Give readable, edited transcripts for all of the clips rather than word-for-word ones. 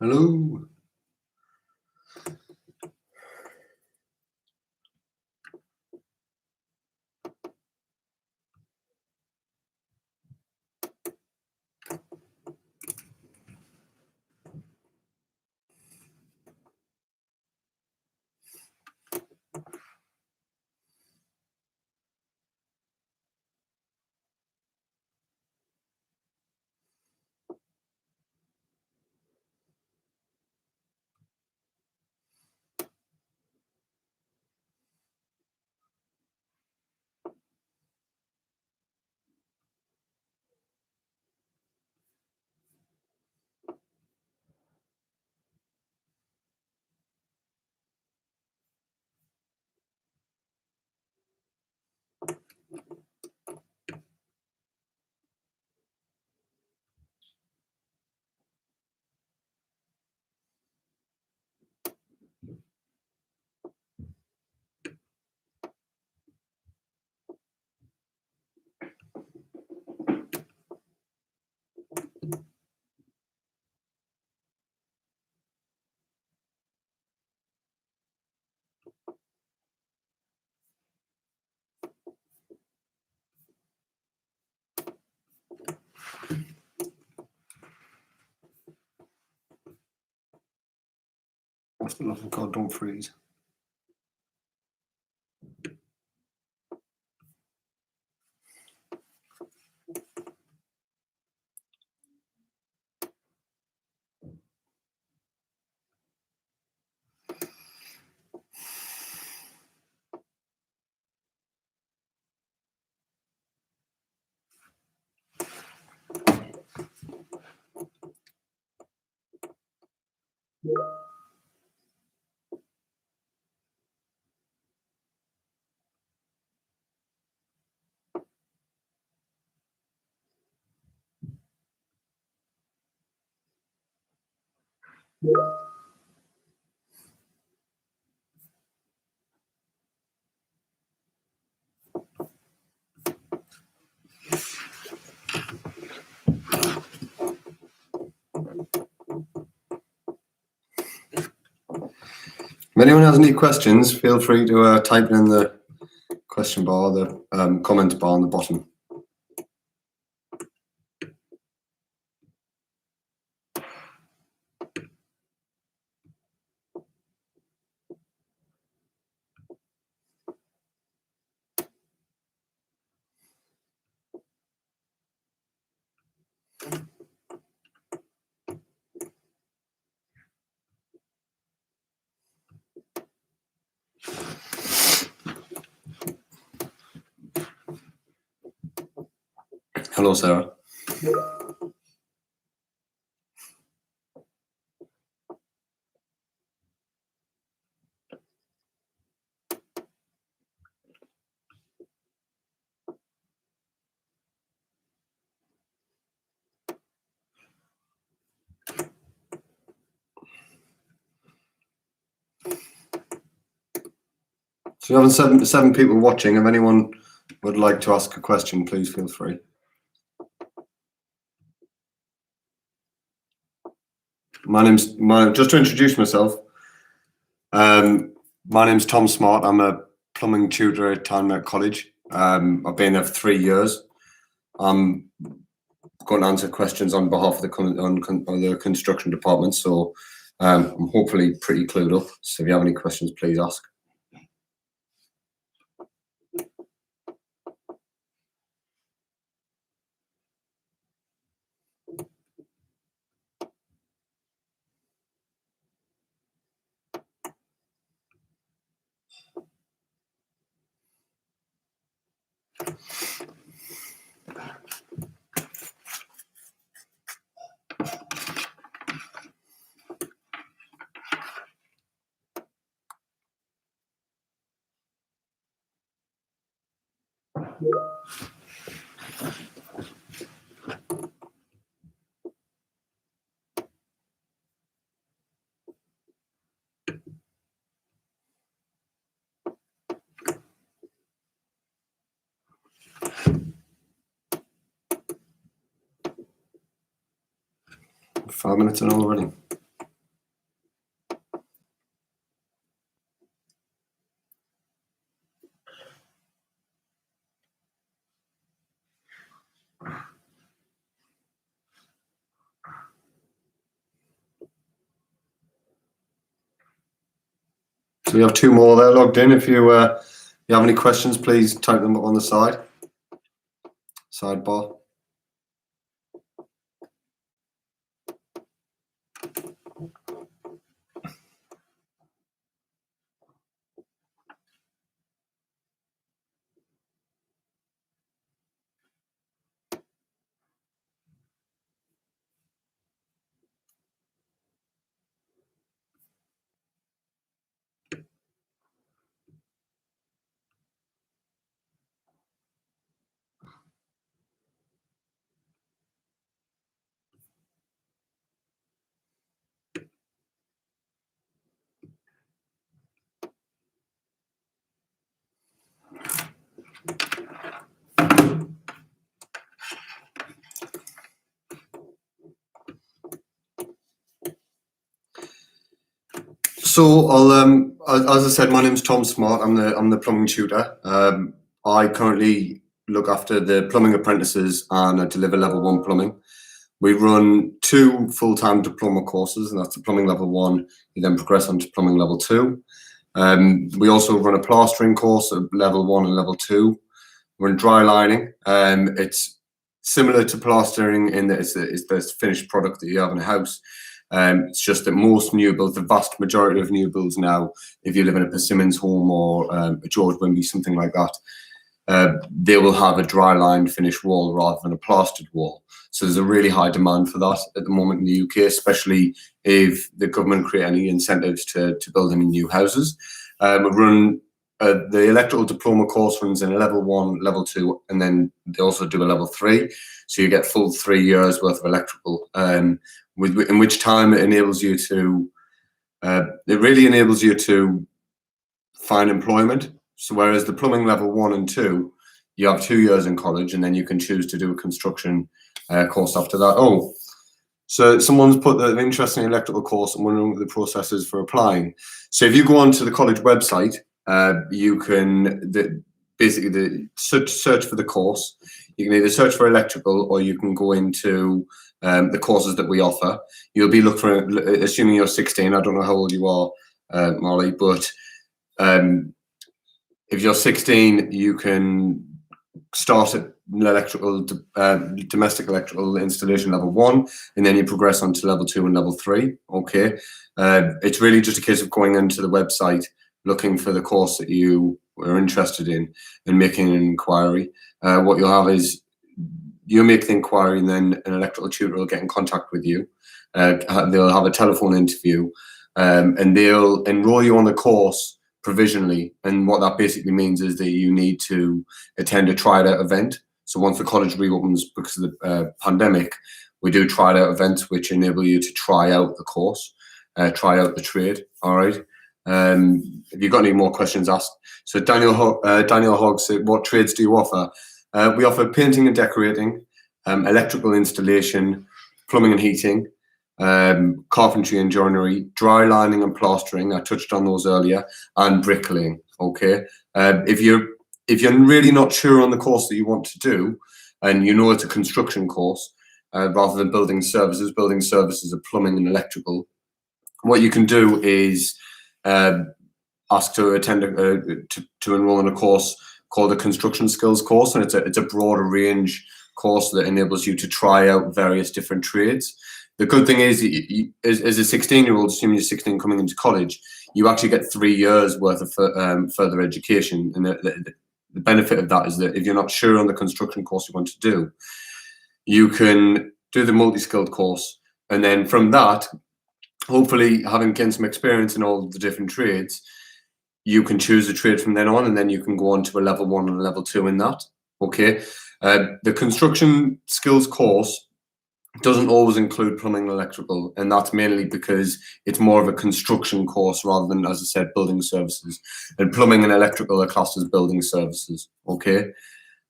Hello. What's the nothing called? Don't freeze. If anyone has any questions, feel free to type it in the question bar, the comment bar on the bottom. Hello, Sarah. So you have seven people watching. If anyone would like to ask a question, please feel free. Just to introduce myself, my name's Tom Smart. I'm a plumbing tutor at Tynemouth College. I've been there for 3 years. I'm going to answer questions on behalf of the construction department, so I'm hopefully pretty clued up. So if you have any questions, please ask. Five minutes in already. So we have two more there logged in. If you have any questions, please type them up on the sidebar. So as I said, my name's Tom Smart. I'm the plumbing tutor. I currently look after the plumbing apprentices and I deliver level 1 plumbing. We run 2 full-time diploma courses, and that's the plumbing level 1. You then progress on to plumbing level 2. We also run a plastering course at level 1 and level 2. We're in dry lining. It's similar to plastering in that it's the finished product that you have in a house. It's just that most new builds, the vast majority of new builds now, if you live in a Persimmons home or a George Wimby, something like that, they will have a dry line finished wall rather than a plastered wall. So there's a really high demand for that at the moment in the UK, especially if the government create any incentives to build any new houses. We run the electrical diploma course runs in a level 1, level 2, and then they also do a level 3. So you get full 3 years worth of electrical, in which time it enables you to, it really enables you to find employment. So whereas the plumbing level 1 and 2, you have 2 years in college, and then you can choose to do a construction course after that. Oh, so someone's put the interesting electrical course and wondering what the process is for applying. So if you go onto the college website, you can basically search for the course. You can either search for electrical or you can go into the courses that we offer. You'll be looking for, assuming you're 16, I don't know how old you are, Molly, but if you're 16, you can start at domestic electrical installation level 1, and then you progress on to level 2 and level 3. Okay, it's really just a case of going into the website, looking for the course that you are interested in, and making an inquiry. What you'll have is you make the inquiry, and then an electrical tutor will get in contact with you. They'll have a telephone interview, and they'll enroll you on the course provisionally. And what that basically means is that you need to attend a tried out event. So once the college reopens because of the pandemic, we do tried out events which enable you to try out the course, try out the trade. All right. If you've got any more questions, ask. So Daniel Hogg said, what trades do you offer? We offer painting and decorating, electrical installation, plumbing and heating, carpentry and joinery, dry lining and plastering. I touched on those earlier, and bricklaying. Okay. If you're really not sure on the course that you want to do, and you know it's a construction course rather than building services are plumbing and electrical. What you can do is ask to attend to enroll in a course called a construction skills course, and it's a broader range course that enables you to try out various different trades. The good thing is, as a 16-year-old, assuming you're 16 coming into college, you actually get 3 years worth of further education. And the benefit of that is that if you're not sure on the construction course you want to do, you can do the multi-skilled course. And then from that, hopefully having gained some experience in all the different trades, you can choose a trade from then on, and then you can go on to a level 1 and a level 2 in that. Okay. The construction skills course doesn't always include plumbing and electrical, and that's mainly because it's more of a construction course rather than, as I said, building services. And plumbing and electrical are classed as building services. Okay.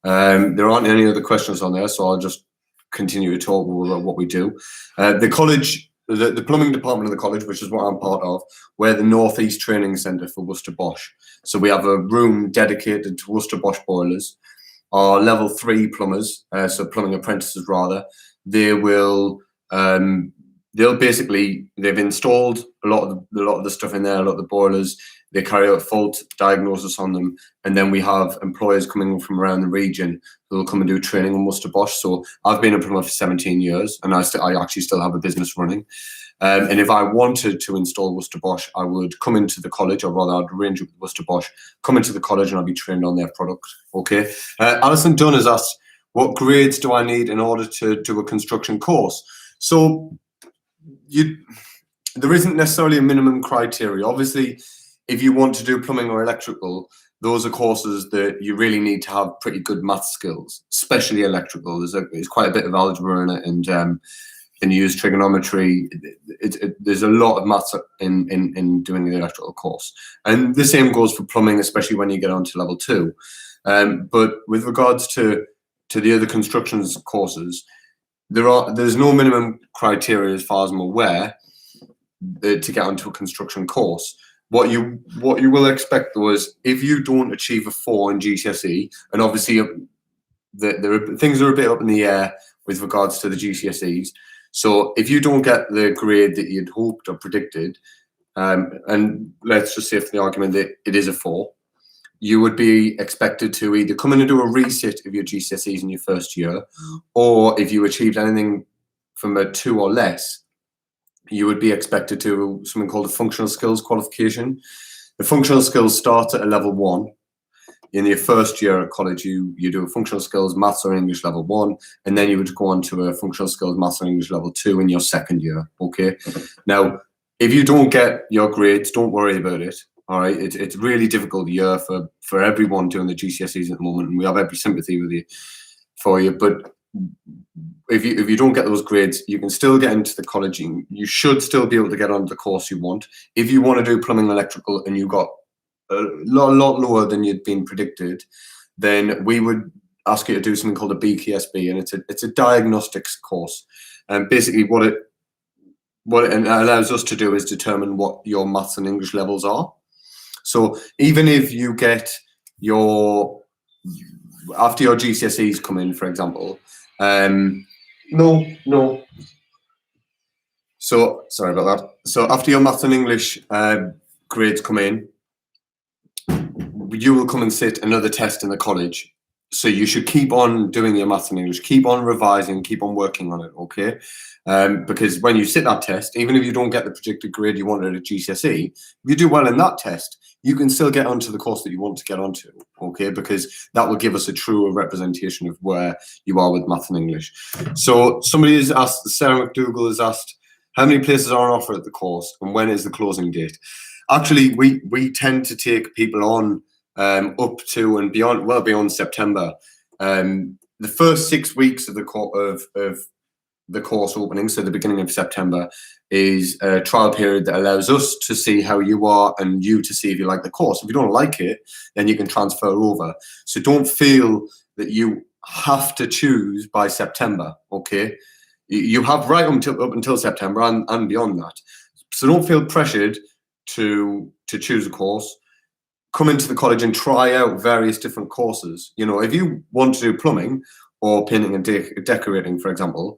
There aren't any other questions on there, so I'll just continue to talk about what we do. The college, the plumbing department of the college, which is what I'm part of, we're the Northeast Training Centre for Worcester Bosch. So we have a room dedicated to Worcester Bosch boilers. Our level 3 plumbers, so plumbing apprentices rather, they've installed a lot of the stuff in there, a lot of the boilers. They carry out fault diagnosis on them, and then we have employers coming from around the region who will come and do training on Worcester Bosch. So I've been a plumber for 17 years, and I actually still have a business running. And if I wanted to install Worcester Bosch, I would come into the college, or rather I'd arrange it with Worcester Bosch, come into the college and I'd be trained on their product. Okay. Alison Dunn has asked, what grades do I need in order to do a construction course? So there isn't necessarily a minimum criteria. Obviously, if you want to do plumbing or electrical, those are courses that you really need to have pretty good math skills, especially electrical. There's quite a bit of algebra in it, and you use trigonometry. There's a lot of maths in doing the electrical course, and the same goes for plumbing, especially when you get on to level 2. But with regards to the other constructions courses, there's no minimum criteria as far as I'm aware to get onto a construction course. What you will expect though is if you don't achieve a 4 in GCSE, and obviously things are a bit up in the air with regards to the GCSEs. So if you don't get the grade that you'd hoped or predicted, and let's just say for the argument that it is a 4, you would be expected to either come in and do a resit of your GCSEs in your first year, or if you achieved anything from a 2 or less, you would be expected to do something called a functional skills qualification. The functional skills start at a level 1. In your first year at college, you do a functional skills maths or English level 1, and then you would go on to a functional skills maths or English level 2 in your second year. Okay. Now, if you don't get your grades, don't worry about it. All right. It's really difficult year for everyone doing the GCSEs at the moment, and we have every sympathy with you for you. But if you don't get those grades, you can still get into the college, and you should still be able to get onto the course you want. If you want to do plumbing and electrical and you got a lot lower than you'd been predicted, then we would ask you to do something called a BKSB, and it's a diagnostics course. And basically what it allows us to do is determine what your maths and English levels are. So even if you get after your GCSEs come in, for example, so sorry about that. So after your maths and English grades come in, you will come and sit another test in the college. So you should keep on doing your maths and English, keep on revising, keep on working on it, okay? Because when you sit that test, even if you don't get the predicted grade you wanted at GCSE, if you do well in that test, you can still get onto the course that you want to get onto, okay? Because that will give us a truer representation of where you are with maths and English. So somebody has asked, Sarah McDougall has asked, how many places are on offer at the course and when is the closing date? Actually, we tend to take people on up to and beyond, well beyond September. The first 6 weeks of the course opening, so the beginning of September, is a trial period that allows us to see how you are and you to see if you like the course. If you don't like it, then you can transfer over. So don't feel that you have to choose by September, okay? You have right up until September and beyond that. So don't feel pressured to choose a course. Come into the college and try out various different courses. You know, if you want to do plumbing or painting and decorating, for example,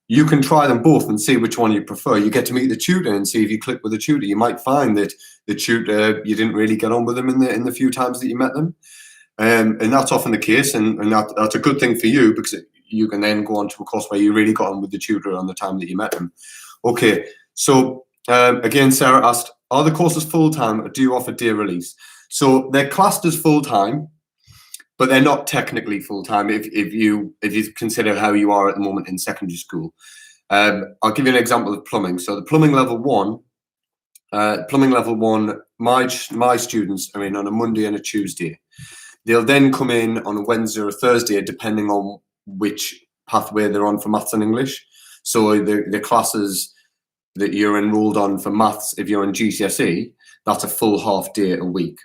you can try them both and see which one you prefer. You get to meet the tutor and see if you click with the tutor. You might find that the tutor, you didn't really get on with them in the few times that you met them. And that's often the case, and that's a good thing for you, because you can then go on to a course where you really got on with the tutor on the time that you met them. Okay, so again, Sarah asked, are the courses full-time or do you offer day release? So they're classed as full-time, but they're not technically full-time if you consider how you are at the moment in secondary school. I'll give you an example of plumbing. So the plumbing level 1, my students are in on a Monday and a Tuesday. They'll then come in on a Wednesday or a Thursday, depending on which pathway they're on for maths and English. So the classes that you're enrolled on for maths, if you're in GCSE, that's a full half day a week.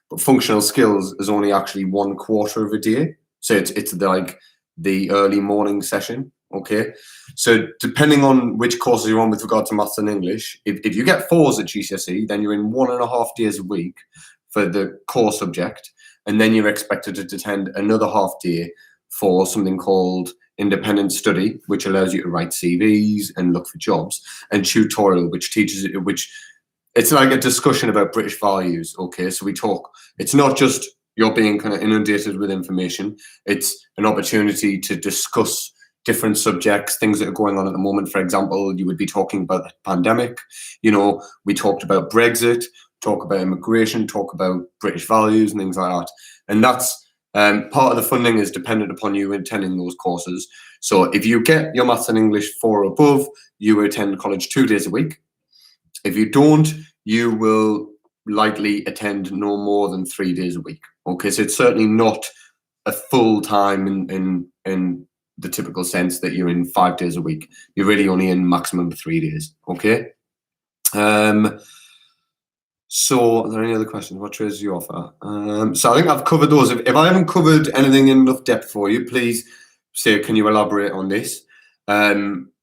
But functional skills is only actually 1/4 of a day. So it's like the early morning session, okay? So depending on which courses you're on with regard to maths and English, if you get 4s at GCSE, then you're in 1.5 days a week for the core subject, and then you're expected to attend another half day for something called independent study, which allows you to write CVs and look for jobs, and tutorial, which it's like a discussion about British values. Okay, so we talk. It's not just you're being kind of inundated with information. It's an opportunity to discuss different subjects, things that are going on at the moment. For example, you would be talking about the pandemic. You know, we talked about Brexit, talk about immigration, talk about British values and things like that. And that's part of the funding is dependent upon you attending those courses. So if you get your maths and English 4 or above, you attend college 2 days a week. If you don't, you will likely attend no more than 3 days a week. Okay, so it's certainly not a full time in the typical sense that you're in 5 days a week. You're really only in maximum 3 days. Okay. So are there any other questions? What trades do you offer? So I think I've covered those. If I haven't covered anything in enough depth for you, please say, can you elaborate on this?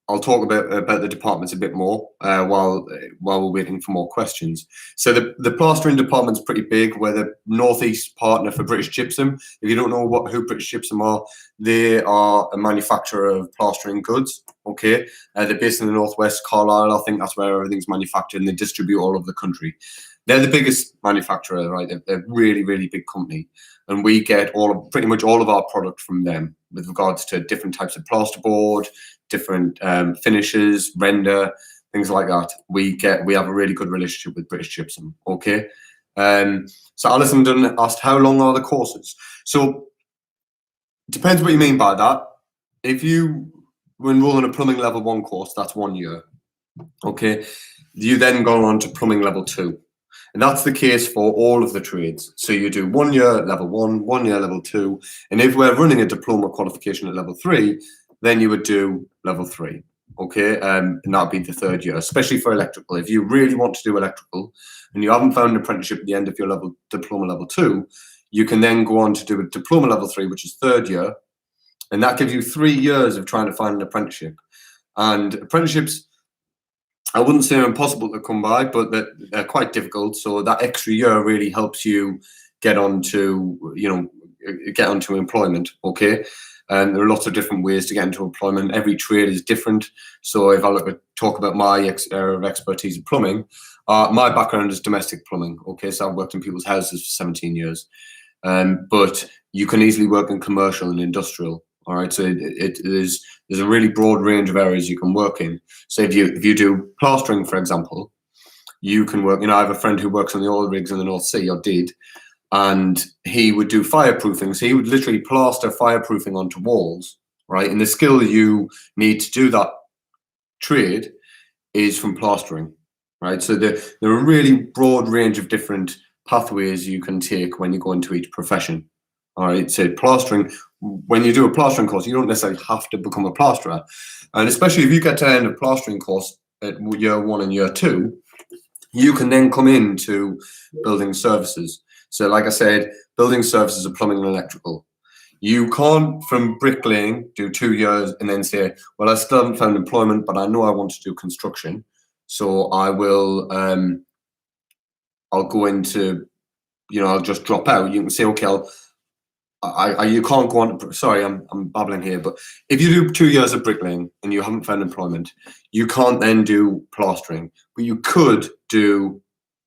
I'll talk about the departments a bit more while we're waiting for more questions. So the plastering department's pretty big. We're the northeast partner for British Gypsum. If you don't know who British Gypsum are, they are a manufacturer of plastering goods. Okay, they're based in the northwest, Carlisle. I think that's where everything's manufactured, and they distribute all over the country. They're the biggest manufacturer, right? They're a really, really big company, and we get pretty much all of our product from them with regards to different types of plasterboard, different finishes, render, things like that. We have a really good relationship with British Gypsum. Okay, so Alison Dunn asked, how long are the courses? So it depends what you mean by that. If you enroll in a plumbing level 1 course, that's 1 year. Okay, you then go on to plumbing level 2. And that's the case for all of the trades. So you do 1 year level 1, 1 year level 2. And if we're running a diploma qualification at level 3, then you would do level 3. Okay, and that'd be the 3rd year, especially for electrical. If you really want to do electrical and you haven't found an apprenticeship at the end of your diploma level 2, you can then go on to do a diploma level 3, which is 3rd year. And that gives you 3 years of trying to find an apprenticeship. And apprenticeships, I wouldn't say they're impossible to come by, but they're quite difficult. So that extra year really helps you get onto employment. Okay, and there are lots of different ways to get into employment. Every trade is different. So if I talk about my area of expertise in plumbing, my background is domestic plumbing. Okay, so I've worked in people's houses for 17 years, but you can easily work in commercial and industrial. All right, so there's a really broad range of areas you can work in. So if you do plastering, for example, you can work. I have a friend who works on the oil rigs in the North Sea, or did, and he would do fireproofing. So he would literally plaster fireproofing onto walls, right? And the skill you need to do that trade is from plastering, right? So there are a really broad range of different pathways you can take when you go into each profession. All right, so plastering, when you do a plastering course, you don't necessarily have to become a plasterer. And especially if you get to the end of plastering course at year 1 and year 2, you can then come into building services. So like I said, building services are plumbing and electrical. You can't, from bricklaying, do 2 years and then say, well, I still haven't found employment, but I know I want to do construction. So I will, I'll go into, I'll just drop out. You can say, okay, you can't go on. Sorry, I'm babbling here, but if you do 2 years of bricklaying and you haven't found employment, you can't then do plastering, but you could do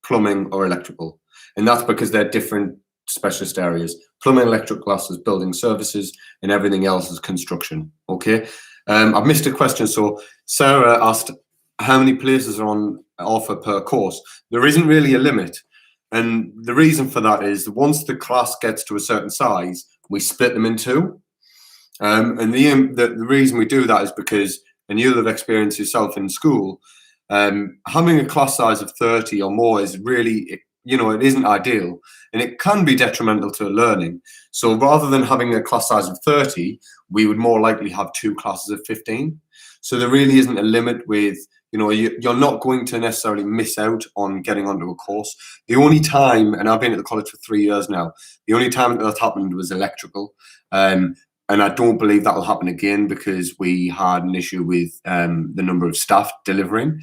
plumbing or electrical, and that's because they're different specialist areas. Plumbing, electrical classes, building services, and everything else is construction. Okay, I've missed a question. So Sarah asked, how many places are on offer per course? There isn't really a limit. And the reason for that is once the class gets to a certain size, we split them in 2. And the reason we do that is because, and you'll have experienced yourself in school, having a class size of 30 or more is really, it isn't ideal, and it can be detrimental to learning. So rather than having a class size of 30, we would more likely have 2 classes of 15. So there really isn't a limit with, you're not going to necessarily miss out on getting onto a course. The only time, and I've been at the college for 3 years now, the only time that happened was electrical. And I don't believe that will happen again because we had an issue with the number of staff delivering.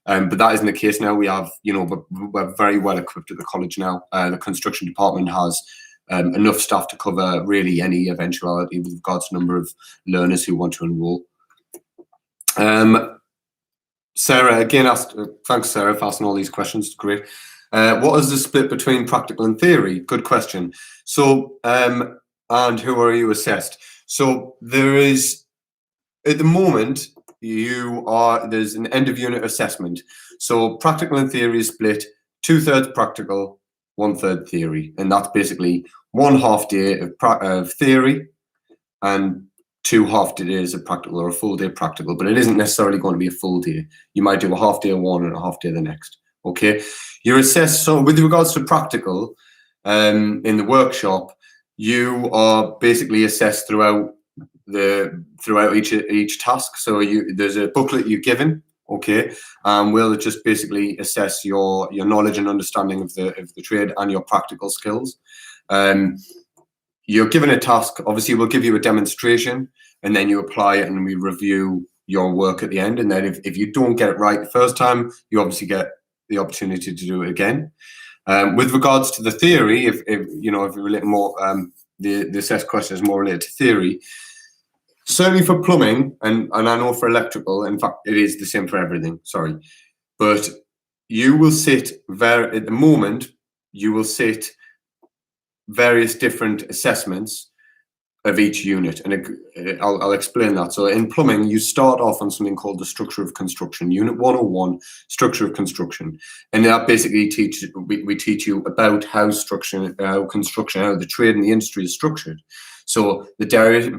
But that isn't the case now. We have, we're very well equipped at the college now. The construction department has enough staff to cover really any eventuality with regards to number of learners who want to enroll. Sarah again asked, thanks Sarah for asking all these questions, great. What is the split between practical and theory? Good question. So, and who are you assessed? So there is, at the moment, there's an end of unit assessment. So practical and theory is split 2/3 practical, 1/3 theory. And that's basically 1/2 day of theory and 2 half days of practical, or a full day practical, but it isn't necessarily going to be a full day. You might do a half day of one and a half day the next. Okay. You're assessed. So with regards to practical, in the workshop, you are basically assessed throughout each task. So there's a booklet you're given, okay, we'll just basically assess your knowledge and understanding of the trade and your practical skills. You're given a task. Obviously, we'll give you a demonstration, and then you apply it, and we review your work at the end. And then if you don't get it right the first time, you obviously get the opportunity to do it again. With regards to the theory, if you relate more, the assessed question is more related to theory. Certainly for plumbing, and I know for electrical, in fact, it is the same for everything, sorry. But you will sit at the moment, you will sit various different assessments of each unit, and I'll explain that. So in plumbing, you start off on something called the structure of construction, Unit 101, structure of construction, and that basically we teach you about how construction, how the trade and the industry is structured. So the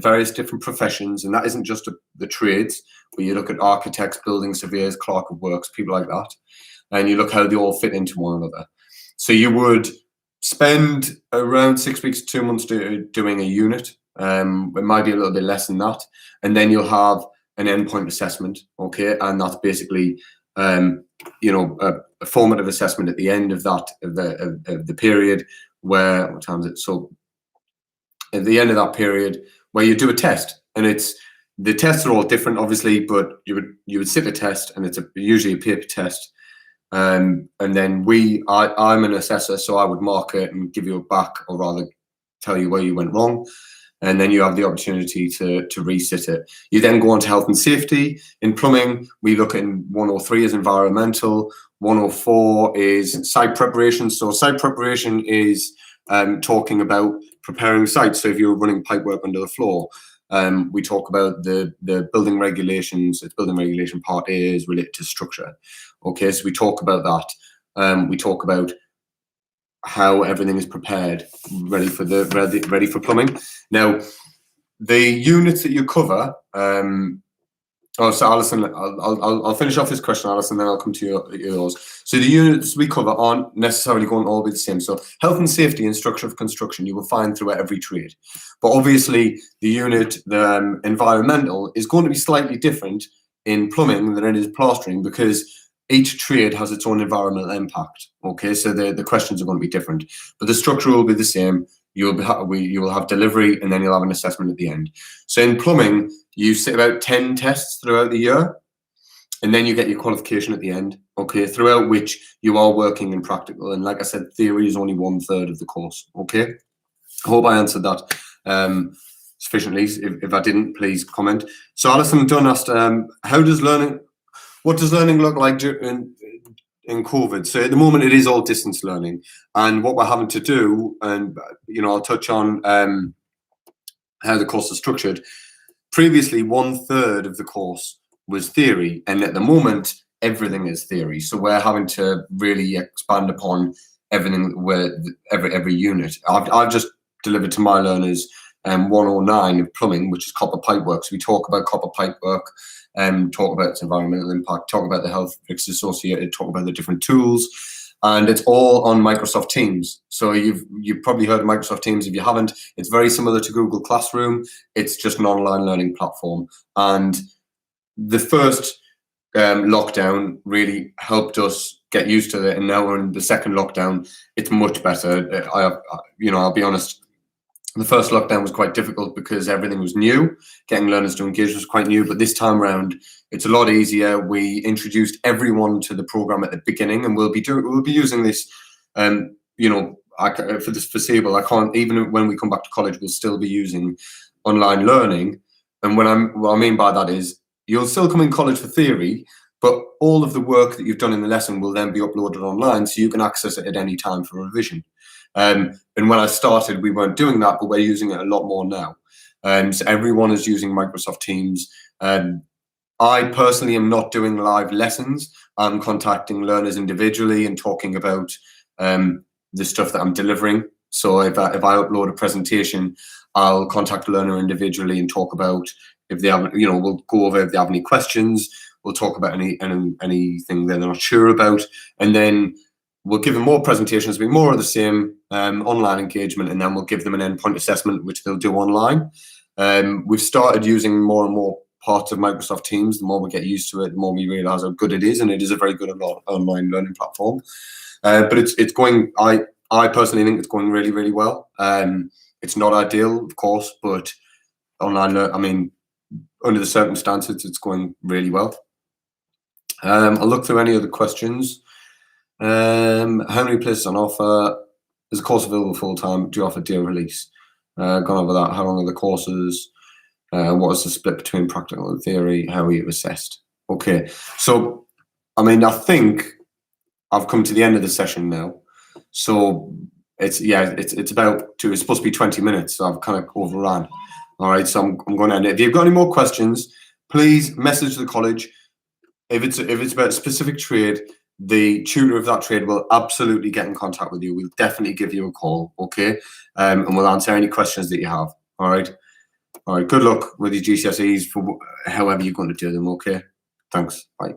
various different professions, and that isn't just the trades, where you look at architects, building surveyors, clerk of works, people like that, and you look how they all fit into one another. So you would spend around 6 weeks to 2 months doing a unit. It might be a little bit less than that, and then you'll have an endpoint assessment, okay, and that's basically a formative assessment at the end of that of the period. Where what time is it? So at the end of that period, where you do a test, and the tests are all different, obviously, but you would sit a test, and it's usually a paper test. And then I'm an assessor, so I would mark it and give you a back, or rather tell you where you went wrong. And then you have the opportunity to resit it. You then go on to health and safety. In plumbing, we look at 103 as environmental, 104 is site preparation. So site preparation is talking about preparing sites. So if you're running pipework under the floor, we talk about the building regulations. It's building regulation part A is related to structure. Okay, so we talk about that. We talk about how everything is prepared, ready for plumbing. Now, the units that you cover. So Alison, I'll finish off this question, Alison, then I'll come to yours. So the units we cover aren't necessarily going to all be the same. So health and safety and structure of construction you will find throughout every trade, but obviously the unit, the environmental, is going to be slightly different in plumbing than it is plastering, because each trade has its own environmental impact. Okay, so the questions are going to be different, but the structure will be the same. You will have delivery, and then you'll have an assessment at the end. So in plumbing, you sit about 10 tests throughout the year, and then you get your qualification at the end. Okay, throughout which you are working in practical, and like I said, theory is only 1/3 of the course. Okay, I hope I answered that sufficiently. If I didn't, please comment. So Alison Dunn asked, what does learning look like in COVID? So at the moment, it is all distance learning, and what we're having to do, and I'll touch on how the course is structured. Previously, 1/3 of the course was theory, and at the moment, everything is theory. So we're having to really expand upon everything, every unit. I've just delivered to my learners 109 of plumbing, which is copper pipework. So we talk about copper pipework, talk about its environmental impact, talk about the health risks associated, talk about the different tools, and it's all on Microsoft Teams. So you've probably heard of Microsoft Teams. If you haven't, it's very similar to Google Classroom. It's just an online learning platform. And the first lockdown really helped us get used to it, and now we're in the second lockdown. It's much better. I'll be honest. The first lockdown was quite difficult because everything was new. Getting learners to engage was quite new, but this time around, it's a lot easier. We introduced everyone to the program at the beginning, and we'll be using this, for this foreseeable. I can't, even when we come back to college, we'll still be using online learning. And what I mean by that is, you'll still come in college for theory, but all of the work that you've done in the lesson will then be uploaded online, so you can access it at any time for revision. And when I started, we weren't doing that, but we're using it a lot more now. So everyone is using Microsoft Teams. I personally am not doing live lessons. I'm contacting learners individually and talking about the stuff that I'm delivering. So if I upload a presentation, I'll contact a learner individually and talk about if they have, we'll go over if they have any questions. We'll talk about anything they're not sure about, and then we'll give them more presentations, be more of the same online engagement, and then we'll give them an endpoint assessment, which they'll do online. We've started using more and more parts of Microsoft Teams. The more we get used to it, the more we realize how good it is, and it is a very good online learning platform. But it's going. I personally think it's going really, really well. It's not ideal, of course, but online. I mean, under the circumstances, it's going really well. I'll look through any other questions. How many places on offer? Is the course available full time? Do you offer day release? Gone over that. How long are the courses? What is the split between practical and theory? How are you assessed? Okay, so I mean, I think I've come to the end of the session now. So it's about it's supposed to be 20 minutes, so I've kind of overrun. All right, so I'm going to end it. If you've got any more questions, please message the college. If it's about a specific trade, the tutor of that trade will absolutely get in contact with you. We'll definitely give you a call, okay? And we'll answer any questions that you have. All right. All right. Good luck with your GCSEs for however you're going to do them. Okay. Thanks. Bye.